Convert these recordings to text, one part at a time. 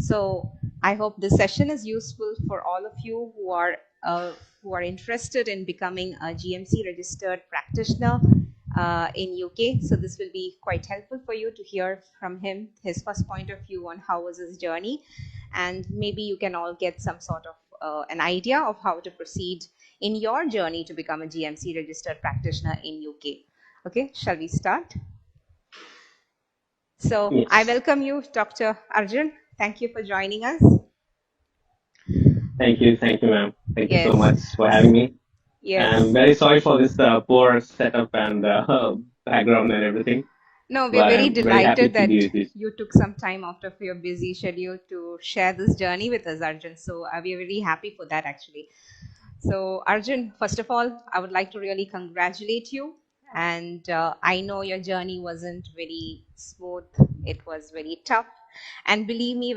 So I hope this session is useful for all of you who are interested in becoming a GMC registered practitioner in UK. So this will be quite helpful for you to hear from him, his first point of view on how was his journey, and maybe you can all get some sort of an idea of how to proceed in your journey to become a GMC registered practitioner in UK. Okay, shall we start? So Yes. I welcome you, Dr. Arjun. Thank you for joining us. Thank you, ma'am. Thank you so Yes. much for having me. Yes. I'm very sorry for this poor setup and background and everything, No, we're but very I'm very happy delighted to be that with you. you took some time out of your busy schedule to share this journey with us, Arjun. So we're very happy for that, actually. So, Arjun, first of all, I would like to really congratulate you. And I know your journey wasn't very smooth; it was very tough. And believe me,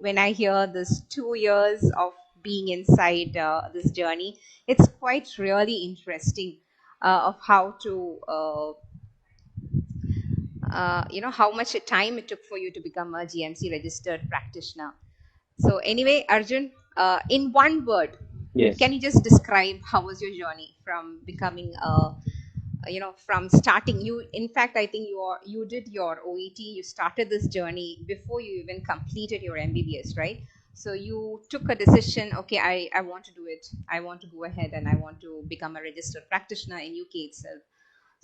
when I hear this 2 years of being inside this journey, it's quite really interesting of how to how much time it took for you to become a GMC registered practitioner. So anyway, Arjun, in one word, Yes. can you just describe how was your journey from becoming from starting? You, in fact, I think you did your OET, you started this journey before you even completed your MBBS, right? So you took a decision, okay, I want to do it, I want to go ahead and I want to become a registered practitioner in UK itself.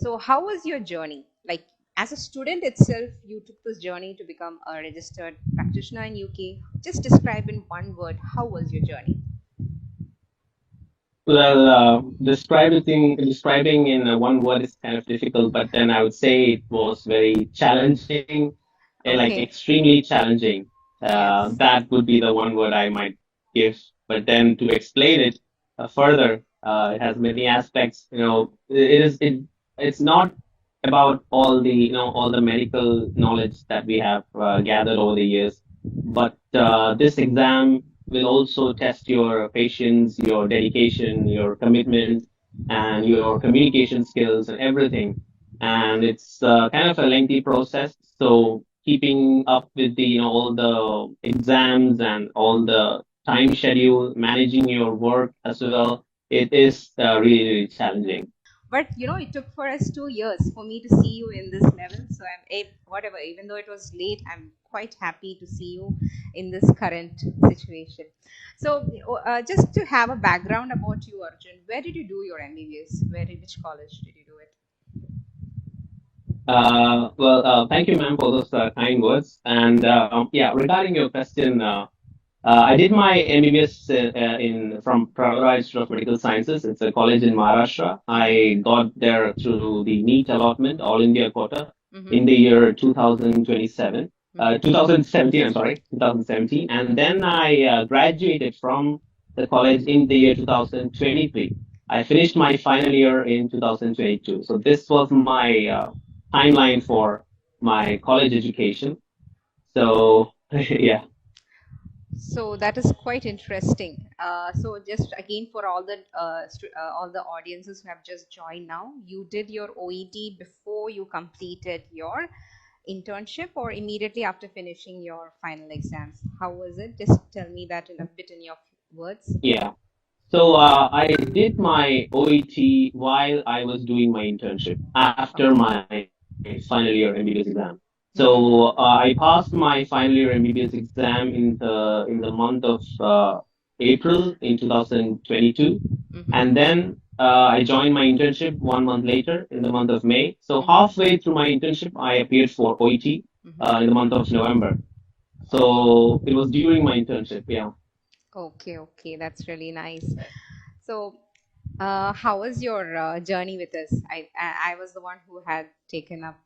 So how was your journey? Like, as a student itself, you took this journey to become a registered practitioner in UK. Just describe in one word, how was your journey? Well, describing in one word is kind of difficult, but then I would say it was very challenging, like Okay. extremely challenging. Yes. That would be the one word I might give. But then to explain it further, it has many aspects. It's not about all the medical knowledge that we have gathered over the years, but this exam will also test your patience, your dedication, your commitment, and your communication skills and everything. And it's kind of a lengthy process. So keeping up with all the exams and all the time schedule, managing your work as well, it is really, really challenging. But it took for us 2 years for me to see you in this level. So whatever, even though it was late, I'm quite happy to see you in this current situation. So, just to have a background about you, Arjun, where did you do your MBBS? Which college did you do it? Thank you, ma'am, for those kind words. And yeah, regarding your question, I did my MBBS in from Prabhupada Institute of Medical Sciences. It's a college in Maharashtra. I got there through the NEET allotment, All India quota, in the year 2017. I'm sorry, 2017, and then I graduated from the college in the year 2023. I finished my final year in 2022. So this was my timeline for my college education. So yeah. So that is quite interesting. So just again for all the audiences who have just joined now, you did your OET before you completed your internship or immediately after finishing your final exams? How was it? Just tell me that in a bit in your words. Yeah. So I did my OET while I was doing my internship after my final year MBBS exam. So I passed my final year MBBS exam in the month of April in 2022, and then I joined my internship 1 month later in the month of May. So halfway through my internship, I appeared for OET in the month of November. So it was during my internship. Yeah. Okay, that's really nice. So, how was your journey with us? I was the one who had taken up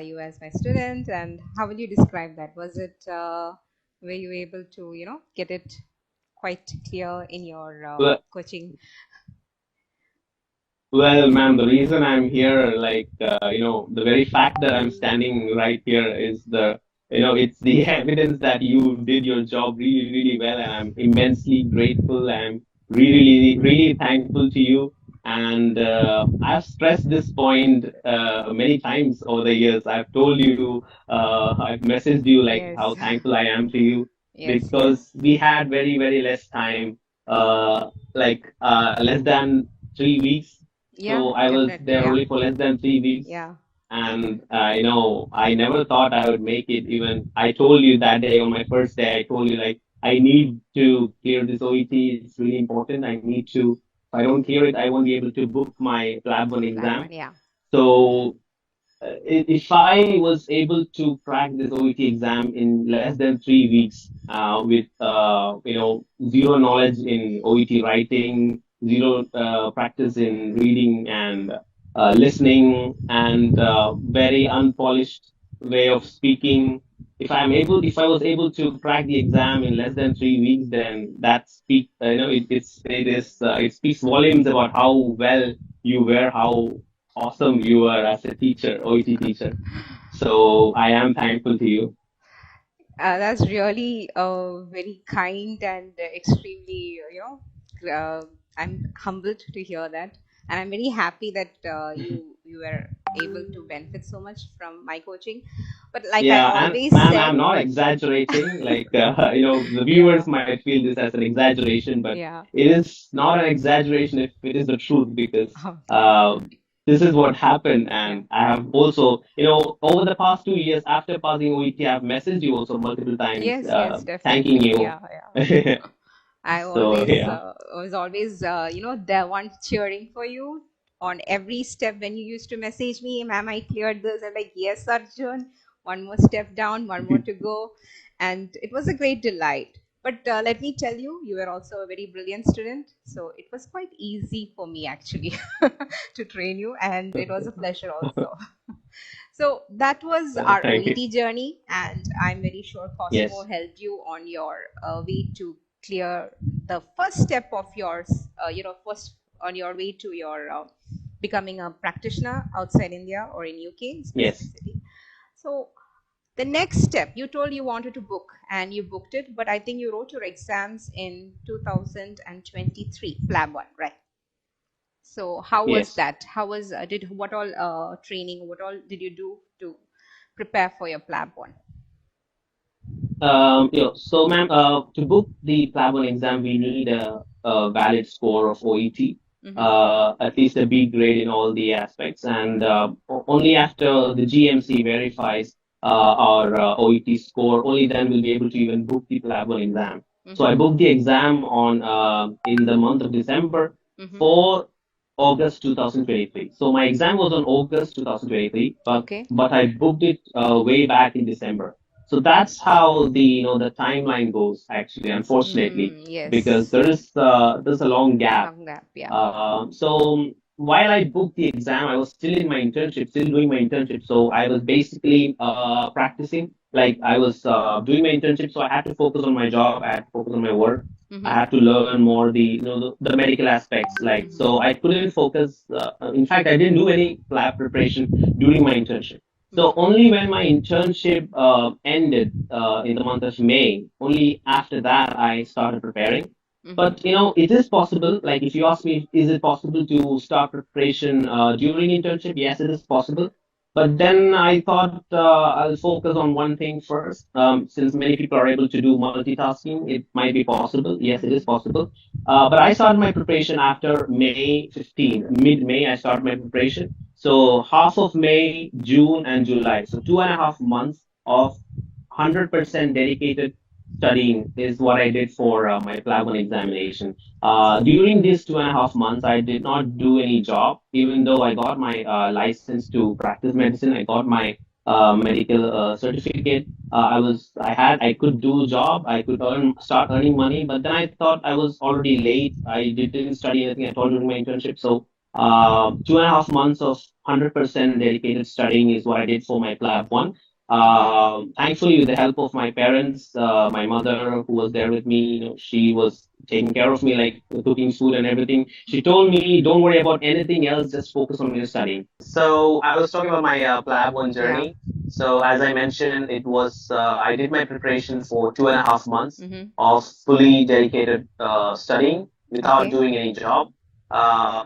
you as my student, and how will you describe that? Was it were you able to get it quite clear in your Well, coaching? Well, ma'am, the reason I'm here, the very fact that I'm standing right here is it's the evidence that you did your job really, really well, and I'm immensely grateful. I'm really, really thankful to you. And I've stressed this point many times over the years. I've told you, I've messaged you like Yes. how thankful I am to you. Yes, because yes. we had very, very less time, less than 3 weeks. Yeah, So I was definitely. there Yeah. only for less than 3 weeks. Yeah. And, I never thought I would make it. Even I told you that day on my first day, I told you, like, I need to clear this OET. It's really important. I need to, if I don't clear it, I won't be able to book my Plab1 Flat exam. one. Yeah. So if I was able to crack this OET exam in less than 3 weeks, with zero knowledge in OET writing, zero practice in reading and listening, and very unpolished way of speaking. If I was able to crack the exam in less than 3 weeks, then it speaks volumes about how well you were, how awesome you are as a teacher, OET teacher. So I am thankful to you. That's really very kind and extremely, I'm humbled to hear that, and I'm very happy that you were able to benefit so much from my coaching. But like I Yeah, and always ma'am, said, I'm not exaggerating. The viewers yeah, might feel this as an exaggeration, but yeah, it is not an exaggeration if it is the truth, because okay, this is what happened. yeah, And I have also, over the past 2 years after passing OET, I've messaged you also multiple times, yes, yes, thanking definitely, you. yeah, yeah. I So always yeah, was always the one cheering for you on every step when you used to message me, ma'am, I cleared this. I'm like, yes, Arjun, one more step down, one more to go, and it was a great delight. But let me tell you, you were also a very brilliant student, so it was quite easy for me actually to train you, and it was a pleasure also. So that was our thank you. OET journey, and I'm very sure Cosmo Yes, helped you on your way to clear the first step of yours, first on your way to your becoming a practitioner outside India or in UK yes, specifically. So the next step, you told you wanted to book and you booked it, but I think you wrote your exams in 2023, Plab 1, right? So how was yes. that? How was did what all training? What all did you do to prepare for your PLAB one? So ma'am, to book the Plab1 exam, we need a valid score of OET, Mm-hmm. at least a B grade in all the aspects, and only after the GMC verifies our OET score, only then we'll be able to even book the Plab1 exam. So I Mm-hmm. booked the exam on in the month of December Mm-hmm. for August 2023. So my exam was on August 2023, but Okay. I booked it way back in December. So that's how the timeline goes, actually, unfortunately, Mm, because yes. there's a long gap. Long gap. Yeah. So while I booked the exam, I was still in my internship, still doing my internship. So I was basically practicing, like I was doing my internship. So I had to focus on my job, I had to focus on my work. I Mm-hmm. had to learn more the medical aspects. Like, so I couldn't focus. In fact, I didn't do any lab preparation during my internship. So Mm-hmm. only when my internship ended in the month of May, only after that I started preparing. But Mm-hmm. it is possible. Like, if you ask me, is it possible to start preparation during internship? Yes, it is possible. But then I thought I'll focus on one thing first. Since many people are able to do multitasking, it might be possible. Yes, it is Mm-hmm. possible. But I started my preparation after May 15. Mid-May, I started my preparation. So half of May, June, and July. So 2.5 months of 100% dedicated studying is what I did for my Plab1 examination. During these 2.5 months, I did not do any job, even though I got my license to practice medicine. I got my medical certificate. I could do job. I could start earning money. But then I thought I was already late. I didn't study anything at all during my internship. So 2.5 months of 100% dedicated studying is what I did for my Plab1. Mm-hmm. Thankfully, with the help of my parents, my mother, who was there with me, she was taking care of me, like cooking food and everything. She told me, "Don't worry about anything else; just focus on your studying." So I was talking about my Plab1 Yeah. journey. So as I mentioned, I did my preparation for 2.5 months Mm-hmm. of fully dedicated studying without Okay. doing any job,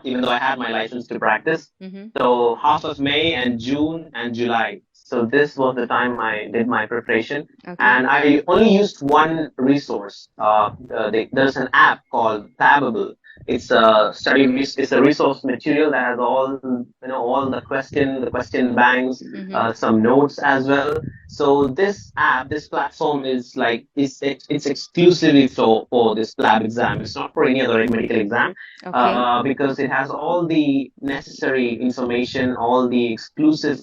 even though I had my license to practice. Mm-hmm. So half of May and June and July. So this was the time I did my preparation, Okay. and I only used one resource. There's an app called Plabable. It's a resource material that has all the question banks, Mm-hmm. some notes as well. So this platform is like it's exclusively for this lab exam. It's not for any other medical exam, Okay. because it has all the necessary information, all the exclusive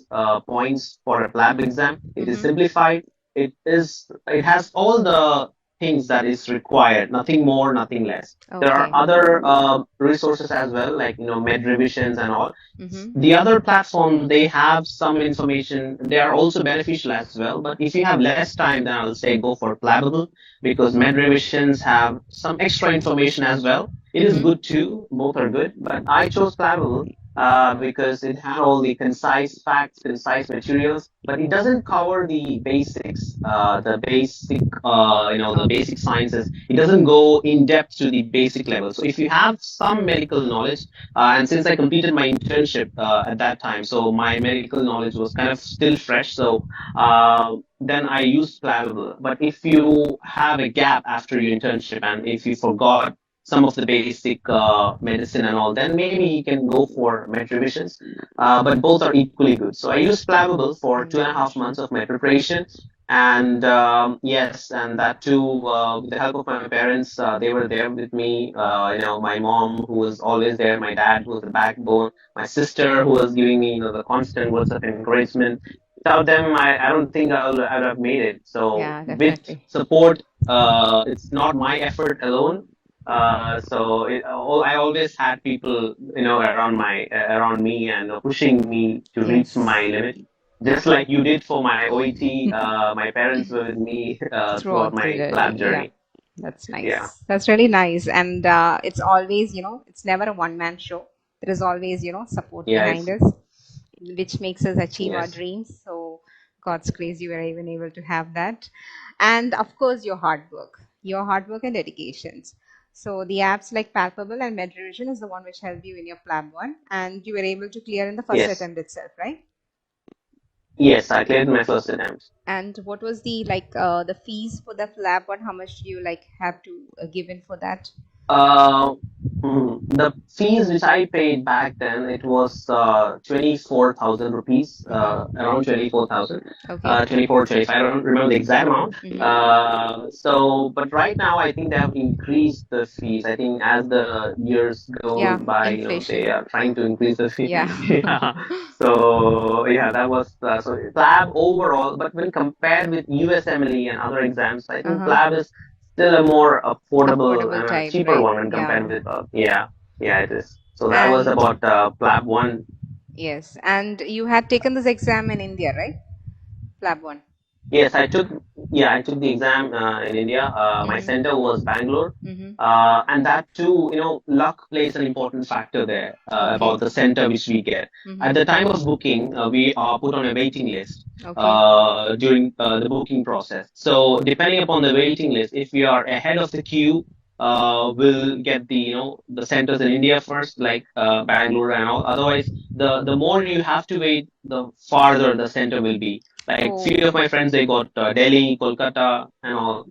points for a lab exam. It is Mm-hmm. simplified. It has all the things that is required, nothing more, nothing less. There are Okay. other resources as well, like med revisions and all. Mm-hmm. The other platform, they have some information. They are also beneficial as well. But if you have less time, then I'll say go for Plabable, because med revisions have some extra information as well. It is Mm-hmm. good too. Both are good. But I chose Plabable because it had all the concise facts, concise materials, but it doesn't cover the basics, the basic Okay. sciences. It doesn't go in depth to the basic level. So if you have some medical knowledge, and since I completed my internship at that time, so my medical knowledge was kind of still fresh. So then I used Plabable. But if you have a gap after your internship and if you forgot some of the basic medicine and all, then maybe you can go for med revisions. But both are equally good. So I used Plabable for 2.5 months of med preparation. And yes, and that too, with the help of my parents, they were there with me. My mom, who was always there, my dad, who was the backbone, my sister, who was giving me, the constant words of encouragement. Without them, I don't think I'd have made it. So Yeah, with definitely. support, it's not my effort alone. I always had people, around me and pushing me to reach Yes. my limit, just like you did for my OET. My parents were with me throughout Throughout the my journey. lab Yeah. journey. That's Yeah. nice. That's really nice. And it's always, it's never a one man show. There is always, support Yeah. behind It's us, which makes us achieve our yes. dreams. So, God's grace, you were even able to have that. And of course, your hard work and dedications. So, the apps like Palpable and MedRevision is the one which helped you in your Plab 1, and you were able to clear in the first Yes. attempt itself, right? Yes. I cleared my first attempt. And what was the the fees for the Plab 1? How much do you have to give in for that? Uh, the fees which I paid back then, it was 24,000 rupees, Mm-hmm. around 24,000, Okay. 24, 25. I don't remember the exact amount. Mm-hmm. But right now I think they have increased the fees. I think as the years go Yeah, by, they inflation. are trying to increase the fee. Yeah. Yeah. So yeah, that was so PLAB overall. But when compared with USMLE and other exams, I think Uh-huh. PLAB is still a more affordable Affordable and a type, cheaper right? one when compared Yeah. with yeah, it is. So that was And about PLAB 1. yes, and you had taken this exam in India, right? Plab 1. Yes, I took the exam in India. My Mm-hmm. center was Bangalore. Mm-hmm. And that too, luck plays an important factor there Okay. about the center which we get. At the Mm-hmm. time of booking, we are put on a waiting list Okay. during the booking process. So depending upon the waiting list, if we are ahead of the queue, we'll get the centers in India first, like Bangalore and all. Otherwise, the more you have to wait, the farther the center will be. Like few of Oh. my friends, they got Delhi, Kolkata, and all.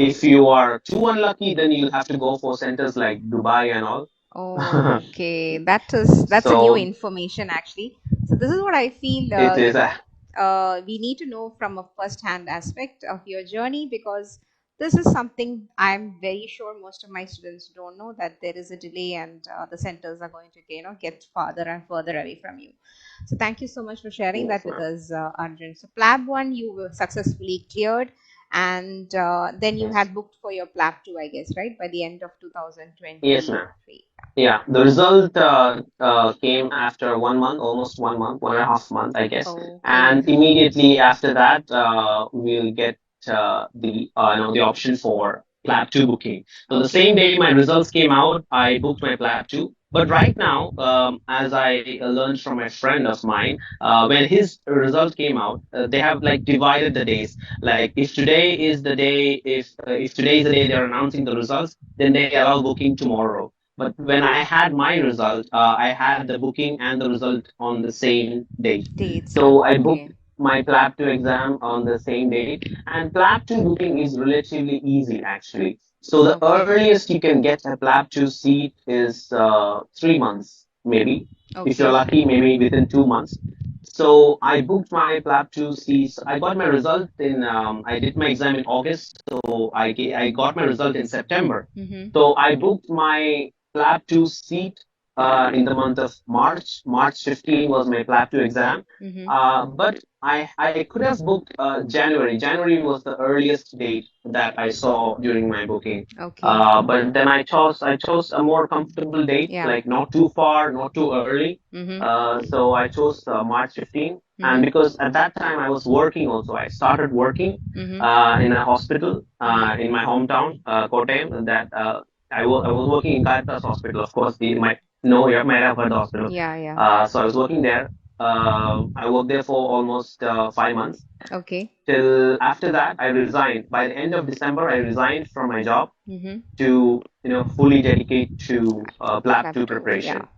If you are too unlucky, then you'll have to go for centers like Dubai and all. Okay. That's a new So information actually. So this is what I feel. it is. We need to know from a first-hand aspect of your journey, because this is something I'm very sure most of my students don't know, that there is a delay and the centers are going to get farther and further away from you. So thank you so much for sharing Yes, that with ma'am. us, Arjun. So Plab 1 you were successfully cleared, and then you Yes. had booked for your Plab 2, I guess, right, by the end of Yes, ma'am. 2023. Yeah, the result came after 1 month, almost 1 month, 1.5 month, I guess. Okay. And immediately after that, we'll get the option for Plab 2 booking. So the same Okay. day my results came out, I booked my Plab 2. But right now, as I learned from a friend of mine, when his result came out, they have like divided the days. Like if today is the day they're announcing the results, then they allow booking tomorrow. But when I had my result, I had the booking and the result on the same date. Dates. So I booked, Okay. my PLAB2 exam on the same date. And PLAB2 booking is relatively easy actually. So the Okay. earliest you can get a PLAB2 seat is 3 months, maybe. If you're Okay. lucky, maybe within 2 months. So I booked my PLAB2 seats. I got my result in, I did my exam in August. So I got my result in September. Mm-hmm. So I booked my PLAB2 seat in the month of March. March 15 was my PLAB2 exam. Mm-hmm. But I could have booked January. January was the earliest date that I saw during my booking. Okay. But then I chose a more comfortable date, Yeah. like not too far, not too early. Mm-hmm. So I chose March 15, and Mm-hmm. because at that time I was working also, I started working Mm-hmm. in a hospital Mm-hmm. in my hometown, Kottayam. That I was working in Caritas Hospital. Of course, you might know, you might have heard the hospital. Yeah, yeah. So I was working there. I worked there for almost 5 months. Okay. Till after that, I resigned. By the end of December, I resigned from my job Mm-hmm. to fully dedicate to PLAB Lab 2 two. Yeah. preparation.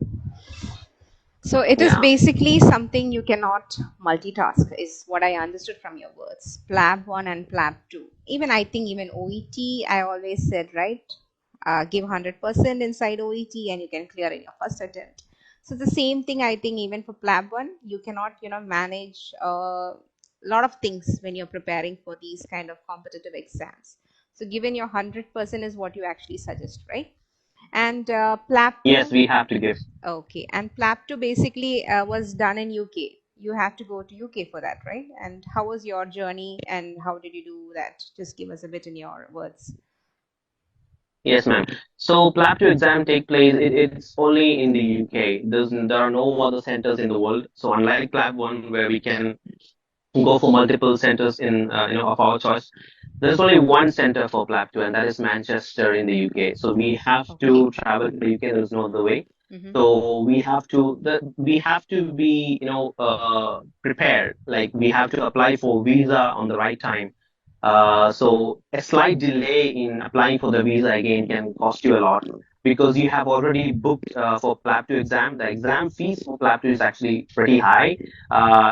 So it is Yeah. basically something you cannot multitask, is what I understood from your words. Plab 1 and Plab 2. Even I think even OET, I always said, right? Give 100% inside OET and you can clear in your first attempt. So the same thing I think even for Plab 1, you cannot, manage a lot of things when you're preparing for these kind of competitive exams. So given your 100% is what you actually suggest, right? And Plab Yes, 2. we have to give. Okay, and Plab2 basically was done in UK. You have to go to UK for that, right? And how was your journey and how did you do that? Just give us a bit in your words. Yes, ma'am. So PLAB 2 exam take place. It's only in the UK. There are no other centers in the world. So unlike PLAB 1, where we can go for multiple centers in of our choice, there's only one center for PLAB 2, and that is Manchester in the UK. So we have Okay. to travel to the UK. There's no other way. Mm-hmm. So we have to be prepared. Like we have to apply for visa on the right time. So a slight delay in applying for the visa again can cost you a lot because you have already booked for PLAB 2 exam. The exam fees for PLAB 2 is actually pretty high.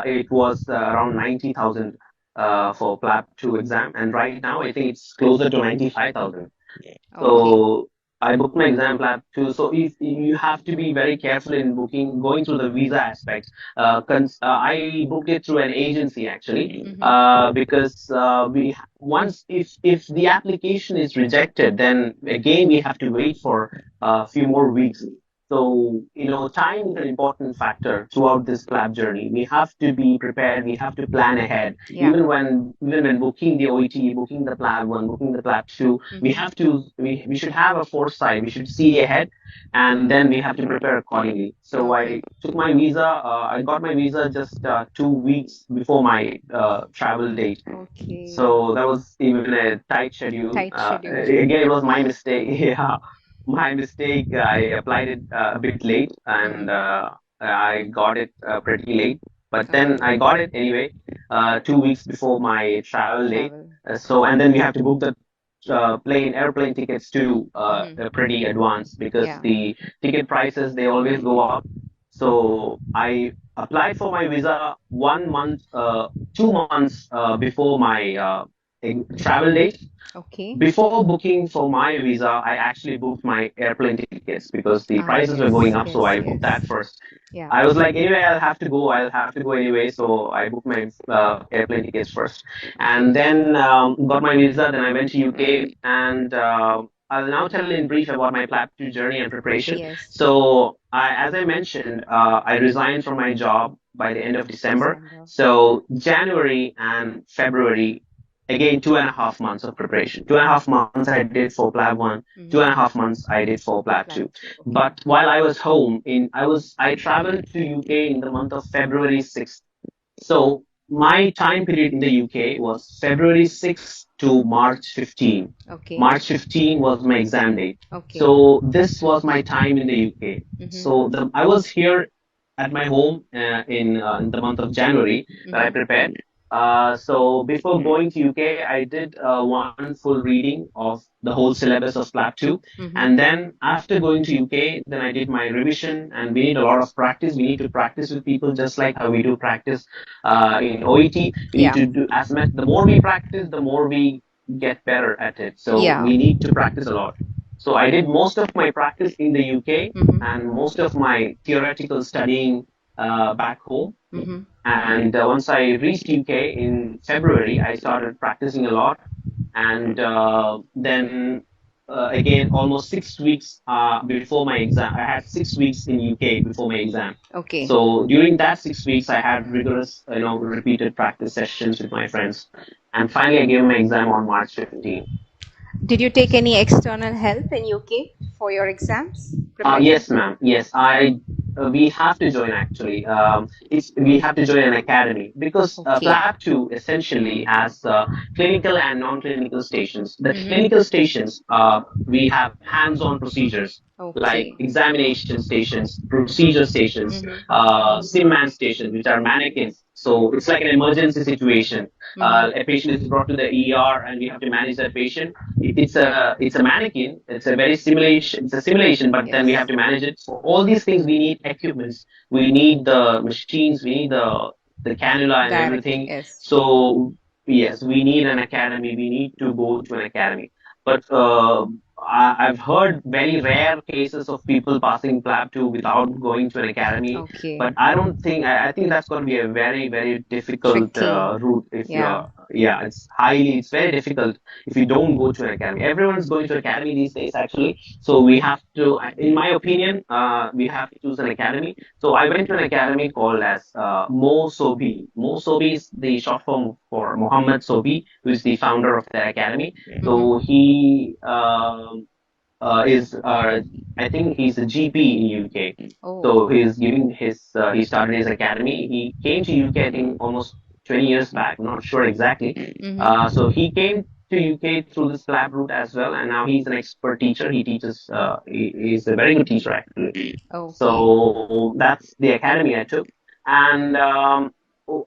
It was around 90,000 for PLAB 2 exam, and right now I think it's closer to 95,000. Okay. So I booked my exam PLAB too. So if you have to be very careful in going through the visa aspect. I booked it through an agency actually, Mm-hmm. because we once if the application is rejected, then again we have to wait for a few more weeks. So, time is an important factor throughout this PLAB journey. We have to be prepared. We have to plan ahead. Yeah. Even when booking the OET, booking the PLAB 1, booking the PLAB 2, Mm-hmm. we should have a foresight. We should see ahead, and then we have to prepare accordingly. So Okay. I took my visa. I got my visa just 2 weeks before my travel date. Okay. So that was even a tight schedule. Tight schedule. Again, it was my mistake. Yeah, my mistake. I applied it a bit late, and Mm-hmm. I got it pretty late. But then I Okay. got it anyway, 2 weeks before my travel date. Travel. And then we have to book the airplane tickets too, Mm-hmm. pretty advanced because Yeah. the ticket prices they always go up. So I applied for my visa 1 month, 2 months before my travel date. Okay. Before booking for my visa, I actually booked my airplane tickets because the Ah, prices were going yes, up. So yes, I booked that yes. first. Yeah. I was like, anyway, I'll have to go. I'll have to go anyway. So I booked my airplane tickets first, and then got my visa. Then I went to UK, and I'll now tell in brief about my PLAB2 journey and preparation. Yes. So, as I mentioned, I resigned from my job by the end of December. December. So January and February, again 2.5 months of preparation. 2.5 months I did for PLAB 1. Two and a Mm-hmm. half months I did for For PLAB 2. Plab 2. Okay. But while I was home, I traveled to UK in the month of February 6th. So my time period in the UK was February 6th to March 15. Okay. March 15 was my exam date. Okay. So this was my time in the UK. Mm-hmm. So I was here at my home in the month of January that I Mm-hmm. prepared. So before going to UK, I did one full reading of the whole syllabus of Plab 2, Mm-hmm. and then after going to UK, then I did my revision, and we need a lot of practice. We need to practice with people just like how we do practice in OET. We need Yeah. to do as much. The more we practice, the more we get better at it. So Yeah. we need to practice a lot. So I did most of my practice in the UK Mm-hmm. and most of my theoretical studying back home. Mm-hmm. And once I reached UK in February, I started practicing a lot. And then again, almost 6 weeks before my exam, I had 6 weeks in UK before my exam. Okay. So during that 6 weeks, I had rigorous, repeated practice sessions with my friends. And finally, I gave my exam on March 15th. Did you take any external help in UK for your exams Yes, preparation? ma'am. Yes, I. We have to join actually. It's we have to join an academy because Okay. Plab 2 essentially has clinical and non-clinical stations. The Mm-hmm. clinical stations, we have hands-on procedures like Okay. examination stations, procedure stations, Mm-hmm. sim-man stations, which are mannequins. So it's like an emergency situation. A patient is brought to the ER, and we have to manage that patient. It's a mannequin. It's a very simulation. It's a simulation, but then we have Yes. to manage it. For all these things, we need equipments. We need the machines. We need the cannula and Direct. everything. Yes. So yes, we need an academy. We need to go to an academy. But I've heard very rare cases of people passing Plab 2 without going to an academy. Okay. But I don't think I think that's going to be a very very difficult Tricky. route if Yeah. you're yeah it's very difficult if you don't go to an academy. Everyone's going to academy these days, actually. So we have to, in my opinion, we have to choose an academy. So I went to an academy called as Mo Sobi. Mo Sobi is the short form for Mohammed Sobi, who is the founder of the academy. So Mm-hmm. he is, I think he's a GP in UK. Oh. So he's giving he started his academy. He came to UK, I think, almost 20 years back. I'm not sure exactly. Mm-hmm. So he came to UK through this lab route as well, and now he's an expert teacher. He teaches. He's a very good teacher actually. Okay. So that's the academy I took, and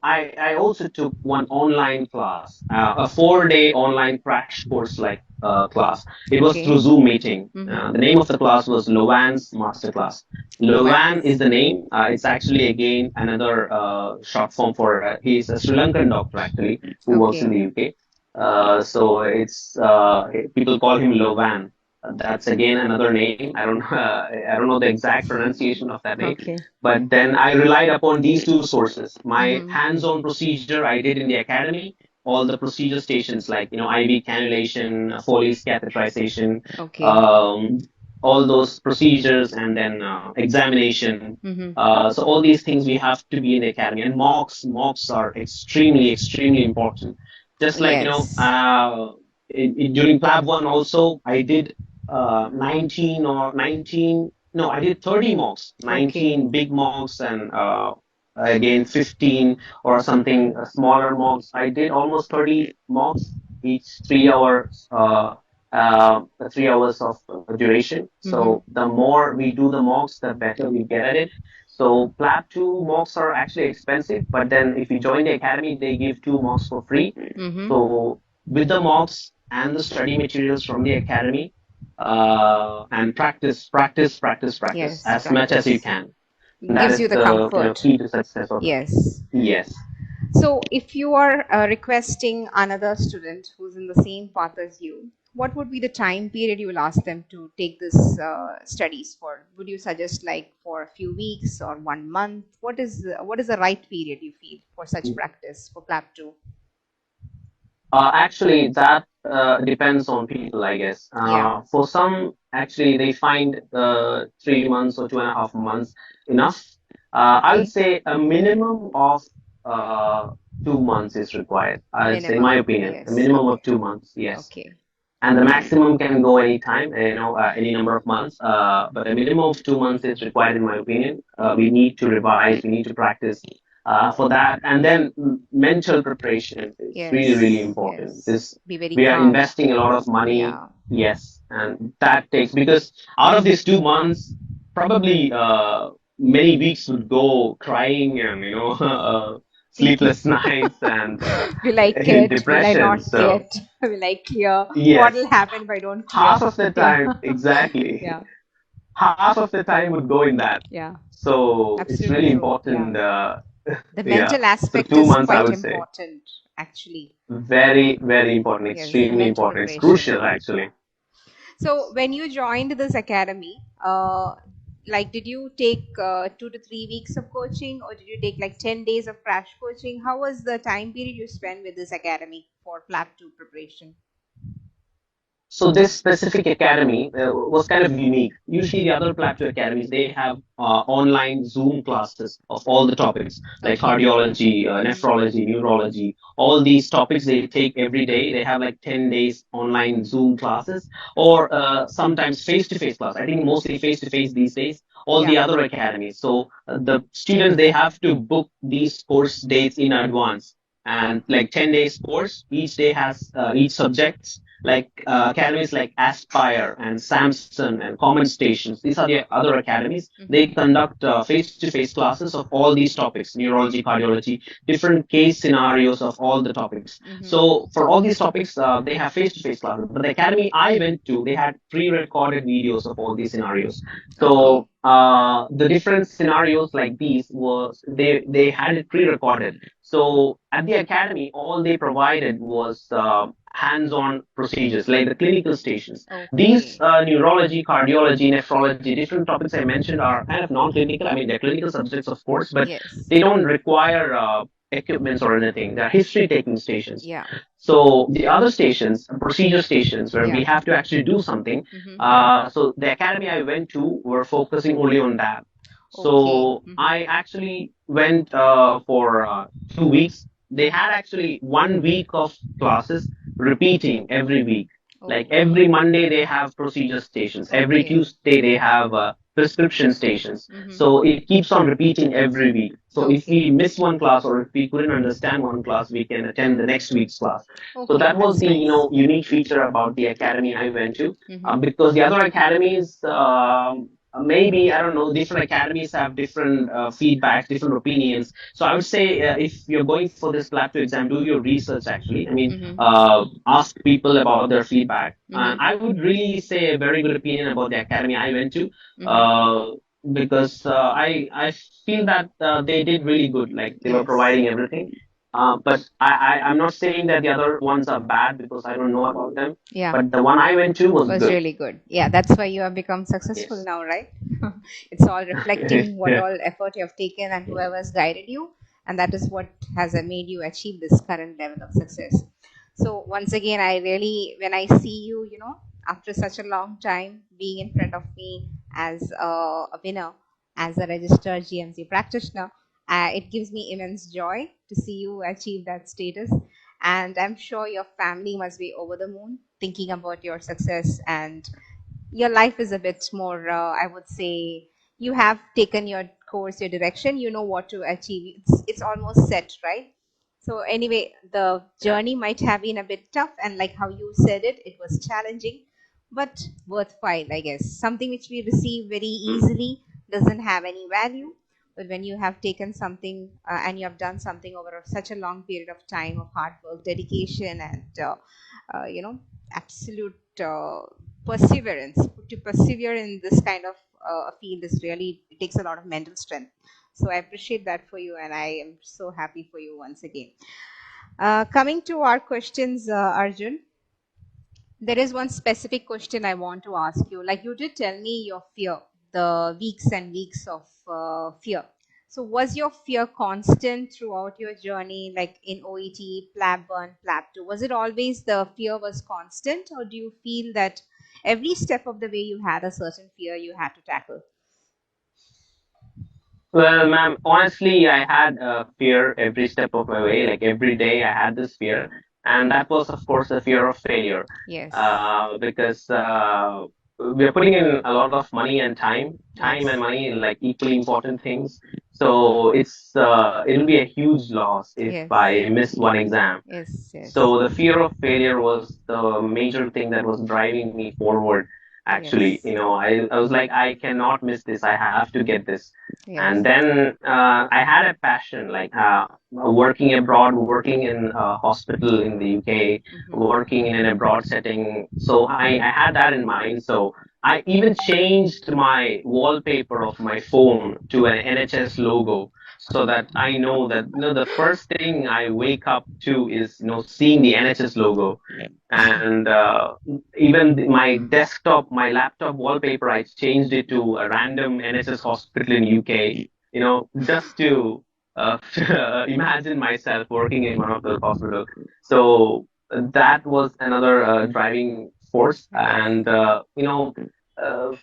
I also took one online class, a 4 day online crash course like class. It was Okay. through Zoom meeting. The Mm-hmm. name of the class was Lowan's Masterclass. Lowan is Lovans. the name. It's actually again another short form for he's a Sri Lankan doctor actually who works in Okay. the UK. So it's people call him Lovan. That's again another name. I don't know the exact pronunciation of that name. Okay. But then I relied upon these two sources. My Mm-hmm. hands-on procedure I did in the academy, all the procedure stations like IV cannulation, Foley's catheterization, Okay. um, all those procedures, and then examination. Mm-hmm. So all these things we have to be in the academy, and mocks are extremely important. Just like Yes. during Plab 1 also I did 19 no, I did 30 mocks, Okay. 19 big mocks, and again 15 or something smaller mocks. I did almost 30 mocks, each 3 hours, 3 hours of duration. Mm-hmm. So the more we do the mocks, the better we get at it. So Plab 2 mocks are actually expensive, but then if you join the academy, they give 2 mocks for free. Mm-hmm. So with the mocks and the study materials from the academy, and practice Yes. as much as you Practice can. And that gives is you the the comfort. key to success of Yes. yes. So, if you are requesting another student who's in the same path as you, what would be the time period you will ask them to take this studies for? Would you suggest like for a few weeks or 1 month? What is the right period you feel for such practice for PLAB 2? Actually, that depends on people, I guess. Yeah. For some, actually, they find 3 months or 2.5 months enough. I would Okay. say a minimum of uh, 2 months is required. I would say, in my Minimum. opinion, a Yes. minimum of Okay. 2 months, yes. Okay. And the maximum can go anytime, any number of months. But a minimum of 2 months is required, in my opinion. We need to revise, we need to practice for that, and then mental preparation is really Yes. important. Yes. This Be very we are calm. investing a lot of money, Yeah. yes, and that takes because out of these 2 months, probably many weeks would go crying and sleepless nights and Will I get? Will I depression. not So get? Will I clear? What will yes, happen if I don't clear? half of the Yeah. time, exactly, Yeah. half of the time would go in that. Yeah. So it's Absolutely really true. Yeah. important. The Yeah. mental So aspect two is months, I quite would say, important, actually. very, very important, Yes, the extremely mental important. It's preparation. crucial, actually. So when you joined this academy, like did you take 2 to 3 weeks of coaching, or did you take like 10 days of crash coaching? How was the time period you spent with this academy for PLAB2 preparation? So this specific academy was kind of unique. Usually, the other Plab2 academies they have online Zoom classes of all the topics like Okay. cardiology, Mm-hmm. nephrology, neurology. All these topics they take every day. They have like 10 days online Zoom classes, or sometimes face-to-face class. I think mostly face-to-face these days. All Yeah. the other academies. So the students they have to book these course dates in advance, and like 10 days course. Each day has each subject like academies like Aspire and Samson and Common Stations. These are the other academies. They Mm-hmm. conduct face-to-face classes of all these topics: neurology, cardiology, different case scenarios of all the topics. Mm-hmm. So for all these topics, they have face-to-face classes. But the academy I went to, they had pre-recorded videos of all these scenarios. Okay. So the different scenarios like these was they had it pre-recorded. So at the academy, all they provided was hands-on procedures like the clinical stations. These Okay. neurology, cardiology, nephrology, different topics I mentioned are kind of non-clinical. I mean, they're clinical subjects, of course, but Yes. they don't require equipments or anything. They're history-taking stations. Yeah. So the other stations, procedure stations, where we Yeah. have to actually do something. Mm-hmm. So the academy I went to were focusing only on that. Okay. So Mm-hmm. I actually went for 2 weeks. They had actually 1 week of classes repeating every week. Like Oh. every Monday they have procedure stations. Every Okay. Tuesday they have prescription stations. Mm-hmm. So it keeps on repeating every week. So if Okay. we miss one class or if we couldn't understand one class, we can attend the next week's class. So Okay. that was That's the nice. unique feature about the academy I went to, Mm-hmm. because the other academies maybe I don't know, different academies have different feedbacks, different opinions. So I would say if you're going for this Plab2 exam, do your research actually. I mean, Mm-hmm. ask people about their feedback. And Mm-hmm. I would really say a very good opinion about the academy I went to, Mm-hmm. uh, because I feel that they did really good. Like they were Yes. providing everything. But I'm not saying that the other ones are bad because I don't know about them. Yeah. But the one I went to was Was good. really good. Yeah, that's why you have become successful Yes. now, right? It's all reflecting what Yeah. all effort you have taken and whoever has guided you, and that is what has made you achieve this current level of success. So once again, I really, when I see you, after such a long time being in front of me as a winner, as a registered GMC practitioner, it gives me immense joy to see you achieve that status. And I'm sure your family must be over the moon thinking about your success, and your life is a bit more, I would say, you have taken your course, your direction, you know what to achieve. It's almost set, right? So anyway, the Yeah. journey might have been a bit tough, and like how you said it, it was challenging, but worthwhile, I guess. Something which we receive very Mm. easily doesn't have any value, but when you have taken something and you have done something over such a long period of time of hard work, dedication, and absolute perseverance, to persevere in this kind of field is really, it takes a lot of mental strength. So I appreciate that for you, and I am so happy for you once again. Coming to our questions, Arjun, there is one specific question I want to ask you. Like you did tell me your fear, the weeks and weeks of fear. So was your fear constant throughout your journey, like in OET, Plab1, Plab2? Was it always the fear was constant, or do you feel that every step of the way you had a certain fear you had to tackle? Well, ma'am, honestly, I had fear every step of my way. Like every day, I had this fear, and that was, of course, the fear of failure, Yes. because we're putting in a lot of money and time and Yes. money in like equally important things. So it'll be a huge loss if Yes. I miss one exam. Yes. Yes. So the fear of failure was the major thing that was driving me forward. actually. Yes. I was like, I cannot miss this. I have to get this. And Yes. then I had a passion, like working abroad, working in a hospital in the UK, Hmm. working in an abroad setting. So I had that in mind. So I even changed my wallpaper of my phone to an NHS logo so that I know that the first thing I wake up to is seeing the NHS logo. And even my desktop, my laptop wallpaper, I changed it to a random NHS hospital in UK, just to imagine myself working in one of those hospitals. So that was another driving force. Yes. And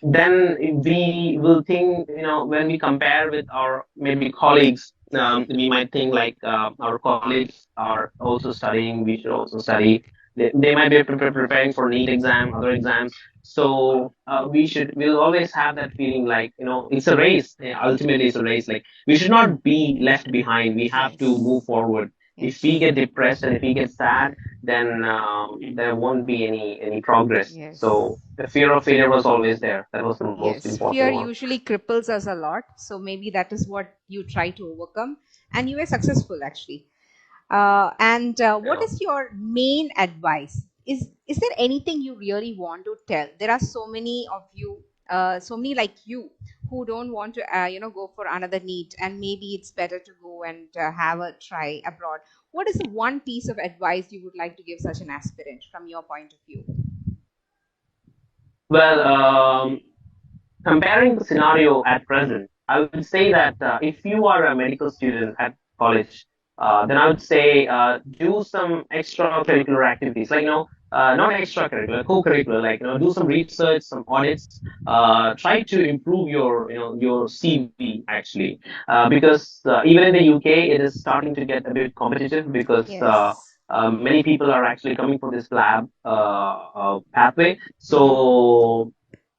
then we will think, when we compare with our maybe colleagues, we might think like our colleagues are also studying, we should also study. They might be preparing for NEET exam, other exams. So we'll always have that feeling like, it's a race. Ultimately, it's a race. Like we should not be left behind. We have to Yes. move forward. If we Yes. get depressed and if we get sad, then there won't be any progress. Yes. So the fear of failure was always there. That was the most Yes. important Fear one. usually cripples us a lot. So maybe that is what you try to overcome. And you were successful actually. And what Yeah. is your main advice? Is there anything you really want to tell? There are so many of you, so many like you, who don't want to, go for another NEET, and maybe it's better to go and have a try abroad. What is the one piece of advice you would like to give such an aspirant from your point of view? Well, comparing the scenario at present, I would say that if you are a medical student at college, then I would say do some extracurricular activities, like not extracurricular, co-curricular, like do some research, some audits, try to improve your CV actually, because even in the UK, it is starting to get a bit competitive because. Yes. Many people are actually coming for this lab pathway. Mm-hmm. So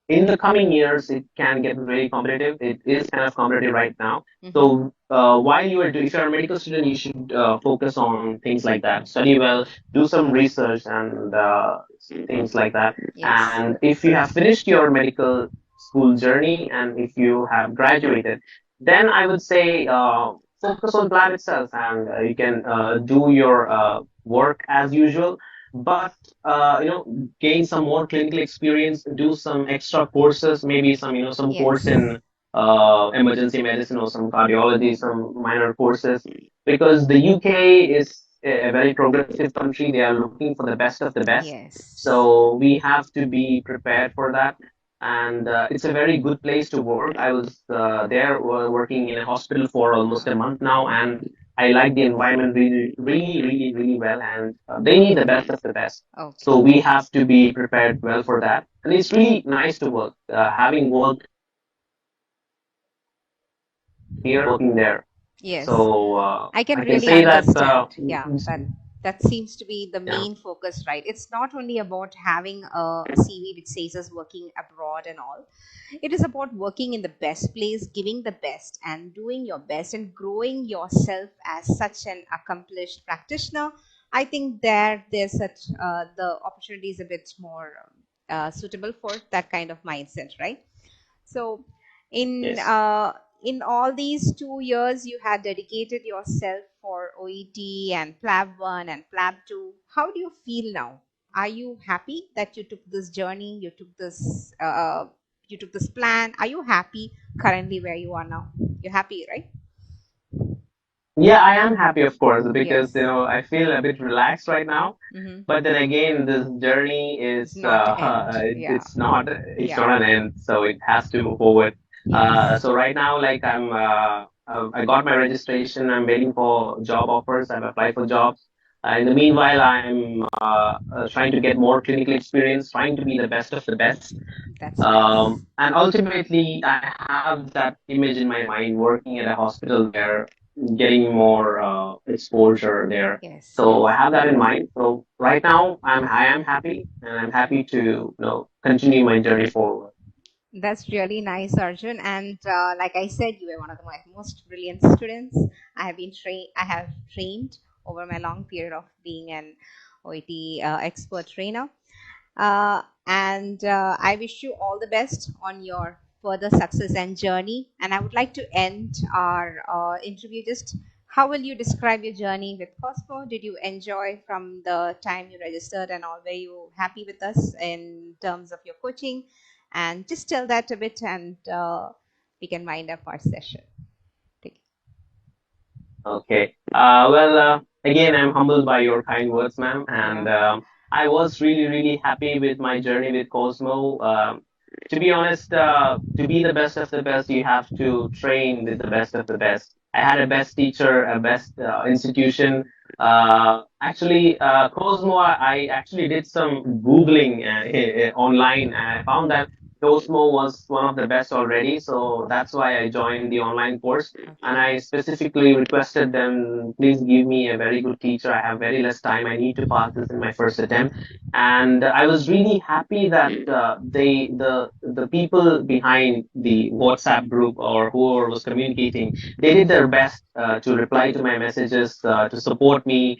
in the coming years, it can get very competitive. It is kind of competitive right now. Mm-hmm. So while if you're a medical student, you should focus on things like that. Study well, do some research and things like that. Yes. And if you have finished your medical school journey and if you have graduated, then I would say focus on Plab itself and you can do your work as usual. But gain some more clinical experience, do some extra courses, maybe some course Yes. in emergency medicine or some cardiology, some minor courses, because the UK is a very progressive country. They are looking for the best of the best. Yes. So we have to be prepared for that. And it's a very good place to work. I was there working in a hospital for almost a month now, and I like the environment really, really, really, really well, and they need the best of the best. So Okay. we have to be prepared well for that. And it's really nice to work. Having worked here, working there. Yes. So I can I can really say that understand. Yeah, that seems to be the yeah, main focus, right? It's not only about having a CV which says us working abroad and all. It is about working in the best place, giving the best, and doing your best, and growing yourself as such an accomplished practitioner. I think there's such the opportunity is a bit more suitable for that kind of mindset, right? So, in yes. uh, in all these 2 years, you had dedicated yourself for OET and Plab 1 and Plab 2. How do you feel now? Are you happy that you took this journey? You took this plan. Are you happy currently where you are now? You're happy, right? Yeah, I am happy, of course, because Yes. I feel a bit relaxed right now. Mm-hmm. But then again, this journey It's is not end. Yeah. it's Yeah. not an end, so it has to move forward. Yes. So right now, like I got my registration. I'm waiting for job offers. I've applied for jobs. In the meanwhile, I'm trying to get more clinical experience, trying to be the best of the best. That's nice. And ultimately, I have that image in my mind working at a hospital there, getting more exposure there. Yes. So I have that in mind. So right now, I am happy, and I'm happy to continue my journey forward. That's really nice, Arjun. And like I said, you were one of my most brilliant students. I have trained over my long period of being an OET expert trainer. And I wish you all the best on your further success and journey. And I would like to end our interview just how will you describe your journey with Cosmo? Did you enjoy from the time you registered and all? Were you happy with us in terms of your coaching? And just tell that a bit, and we can wind up our session. Thank Okay. Again, I'm humbled by your kind words, ma'am. you. And Yeah. I was really, really happy with my journey with Cosmo. To be honest, to be the best of the best, you have to train with the best of the best. I had a best teacher, a best institution. Cosmo, I actually did some Googling online, and I found that Cosmo was one of the best already. So that's why I joined the online course, and Okay. I specifically requested them, please give me a very good teacher. I have very less time. I need to pass this in my first attempt. And I was really happy that the people behind the WhatsApp group or whoever was communicating, they did their best to reply to my messages, to support me.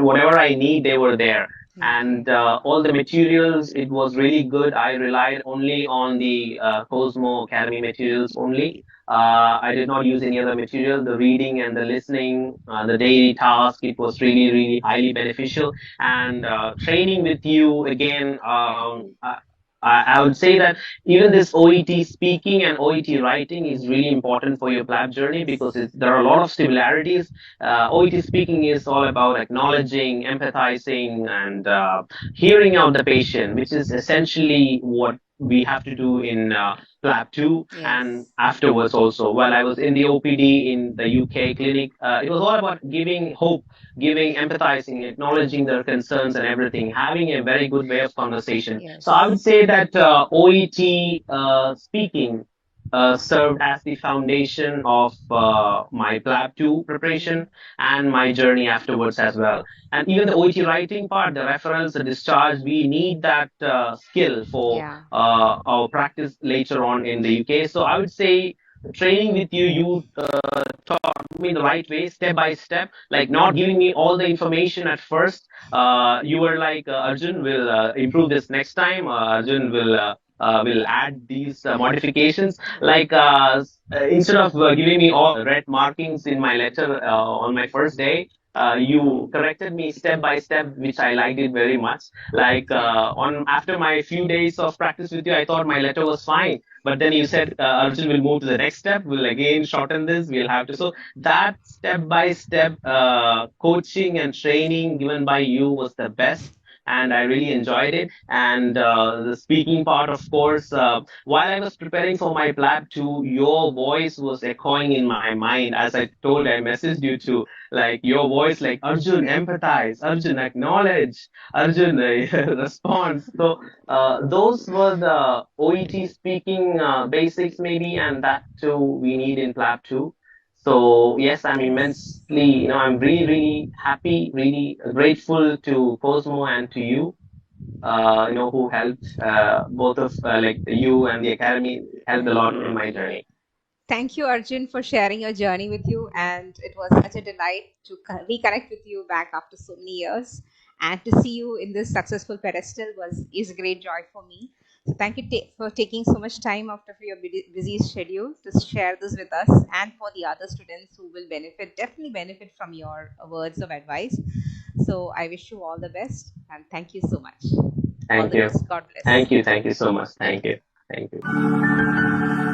Whatever I need, they were there. And all the materials, it was really good. I relied only on the Cosmo Academy materials only. I did not use any other material. The reading and the listening, the daily task, it was really, really highly beneficial. And training with you again, I would say that even this OET speaking and OET writing is really important for your PLAB journey because there are a lot of similarities. OET speaking is all about acknowledging, empathizing, and hearing out the patient, which is essentially what we have to do in PLAB2 and Yes. afterwards also. While I was in the OPD in the UK clinic, it was all about giving hope, giving, empathizing, acknowledging their concerns and everything, having a very good way of conversation. So I would say that OET speaking served as the foundation of my PLAB2 preparation and my journey afterwards as well. And even the OET writing part, the reference, the discharge, we need that skill for Yeah. our practice later on in the UK. So I would say training with you, you taught me the right way, step by step, like not giving me all the information at first. You were like, Arjun will improve this next time. Arjun will add these modifications. Instead of giving me all red markings in my letter on my first day, you corrected me step by step, which I liked it very much. On after my few days of practice with you, I thought my letter was fine. But then you said, Arjun will move to the next step. We'll again shorten this. We'll have to. So that step by step coaching and training given by you was the best. And I really enjoyed it. And the speaking part, of course, while I was preparing for my Plab 2, your voice was echoing in my mind. As I told, I messaged you to, like, your voice, like, Arjun, empathize, Arjun, acknowledge, Arjun, response. So those were the OET speaking basics, maybe, and that too we need in Plab 2. So yes, I'm immensely, I'm really, really happy, really grateful to Cosmo and to you, who helped both of like you and the academy helped a lot in my journey. Thank you, Arjun, for sharing your journey with you. And it was such a delight to reconnect with you back after so many years. And to see you in this successful pedestal is a great joy for me. So thank you for taking so much time out of your busy schedule to share this with us and for the other students who will definitely benefit from your words of advice. So I wish you all the best and thank you so much. All Thank the you. best. God bless. Thank you. Thank you so much. Thank you. Thank you.